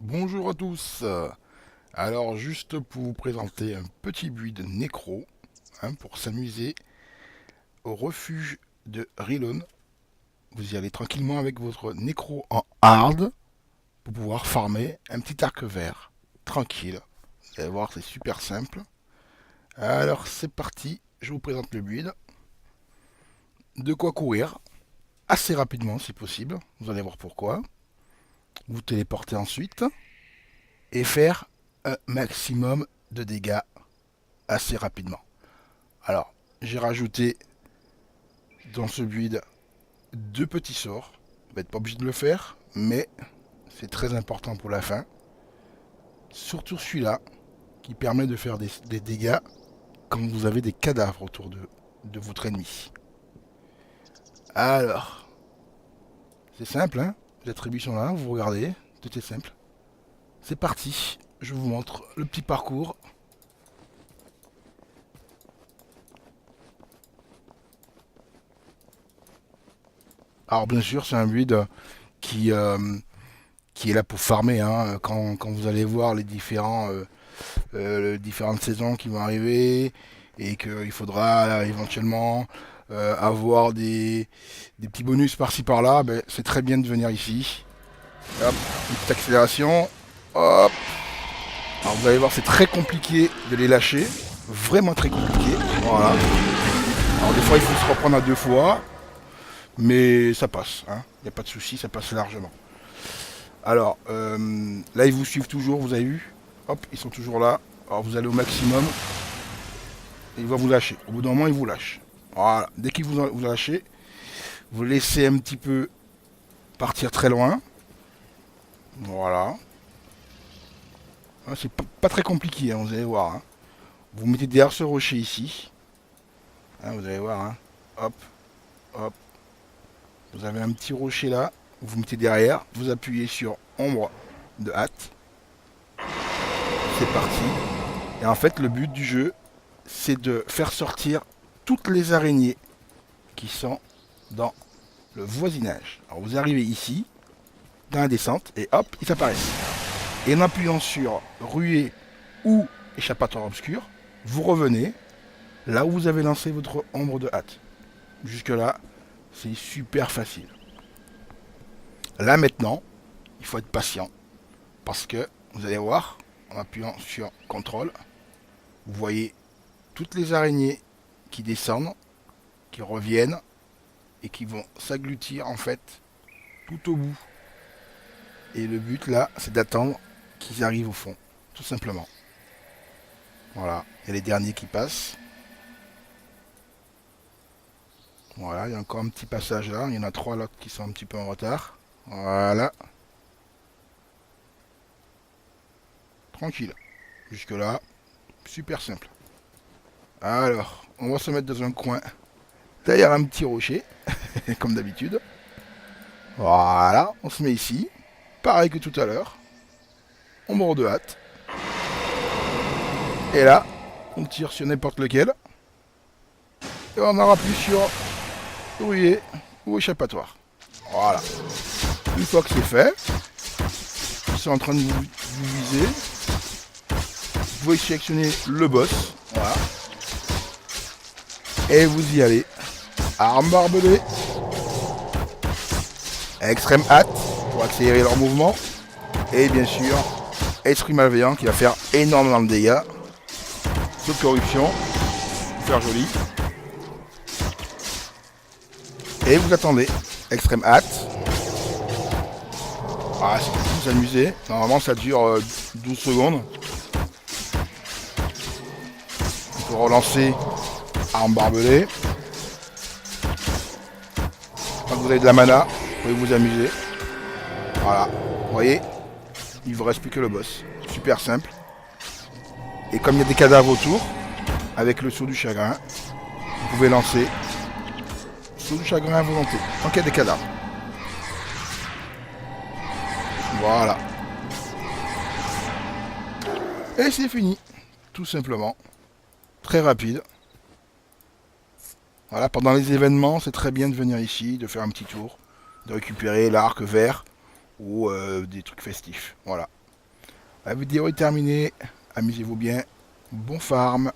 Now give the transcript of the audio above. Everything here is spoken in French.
Bonjour à tous. Alors juste pour vous présenter un petit build nécro pour s'amuser au refuge de Rilon. Vous y allez tranquillement avec votre nécro en hard pour pouvoir farmer un petit arc vert. Tranquille. Vous allez voir, c'est super simple. Alors c'est parti, je vous présente le build. De quoi courir assez rapidement si possible. Vous allez voir pourquoi. Vous téléportez ensuite et faire un maximum de dégâts assez rapidement. Alors, j'ai rajouté dans ce build deux petits sorts. Vous n'êtes pas obligé de le faire, mais c'est très important pour la fin. Surtout celui-là, qui permet de faire des dégâts quand vous avez des cadavres autour de votre ennemi. Alors, c'est simple, hein. Les attributions là, vous regardez, tout est simple. C'est parti, je vous montre le petit parcours. Alors bien sûr, c'est un build qui, euh, qui est là pour farmer, hein. Quand vous allez voir les différentes saisons qui vont arriver et qu'il faudra éventuellement avoir des petits bonus par-ci par-là, ben, c'est très bien de venir ici. Hop, une petite accélération. Hop. Alors vous allez voir, c'est très compliqué de les lâcher. Vraiment très compliqué. Voilà. Alors des fois, il faut se reprendre à deux fois. Mais ça passe. Il n'y a pas de souci, ça passe largement. Alors, là, ils vous suivent toujours, vous avez vu. Hop, ils sont toujours là. Alors, vous allez au maximum. Et il va vous lâcher. Au bout d'un moment, il vous lâche. Voilà. Dès qu'il vous lâche, vous laissez un petit peu partir très loin. Voilà. C'est pas très compliqué, vous allez voir. Vous mettez derrière ce rocher ici. Vous allez voir. Hop, hop. Vous avez un petit rocher là. Vous mettez derrière. Vous appuyez sur ombre de hâte. C'est parti. Et en fait, le but du jeu, c'est de faire sortir toutes les araignées qui sont dans le voisinage. Alors vous arrivez ici, dans la descente, et hop, ils apparaissent. Et en appuyant sur ruée ou échappatoire obscur, vous revenez là où vous avez lancé votre ombre de hâte. Jusque là, c'est super facile. Là maintenant, il faut être patient. Parce que vous allez voir, en appuyant sur CTRL, vous voyez toutes les araignées qui descendent, qui reviennent et qui vont s'agglutir en fait tout au bout. Et le but là, c'est d'attendre qu'ils arrivent au fond, tout simplement. Voilà, il y a les derniers qui passent. Voilà, il y a encore un petit passage là, il y en a trois là qui sont un petit peu en retard. Voilà. Tranquille. Jusque là, super simple. Alors, on va se mettre dans un coin, derrière un petit rocher, comme d'habitude. Voilà, on se met ici. Pareil que tout à l'heure. On mord de hâte. Et là, on tire sur n'importe lequel. Et on en appuie sur ouvrier ou échappatoire. Voilà. Une fois que c'est fait, ils sont en train de vous viser. Vous pouvez sélectionner le boss. Voilà. Et vous y allez. Arme barbelée. Extrême hâte pour accélérer leur mouvement. Et bien sûr, esprit malveillant qui va faire énormément de dégâts. Sauf corruption. Faire joli. Et vous attendez. Extrême hâte. Ah, c'est pour vous amuser. Normalement, ça dure 12 secondes. Il faut relancer arme barbelée. Quand vous avez de la mana, vous pouvez vous amuser. Voilà. Vous voyez, il vous reste plus que le boss. Super simple. Et comme il y a des cadavres autour, avec le saut du chagrin, vous pouvez lancer saut du chagrin à volonté. Tant qu'il y a des cadavres. Voilà. Et c'est fini. Tout simplement. Très rapide. Voilà, pendant les événements, c'est très bien de venir ici, de faire un petit tour, de récupérer l'arc vert ou des trucs festifs. Voilà. La vidéo est terminée. Amusez-vous bien. Bon farm.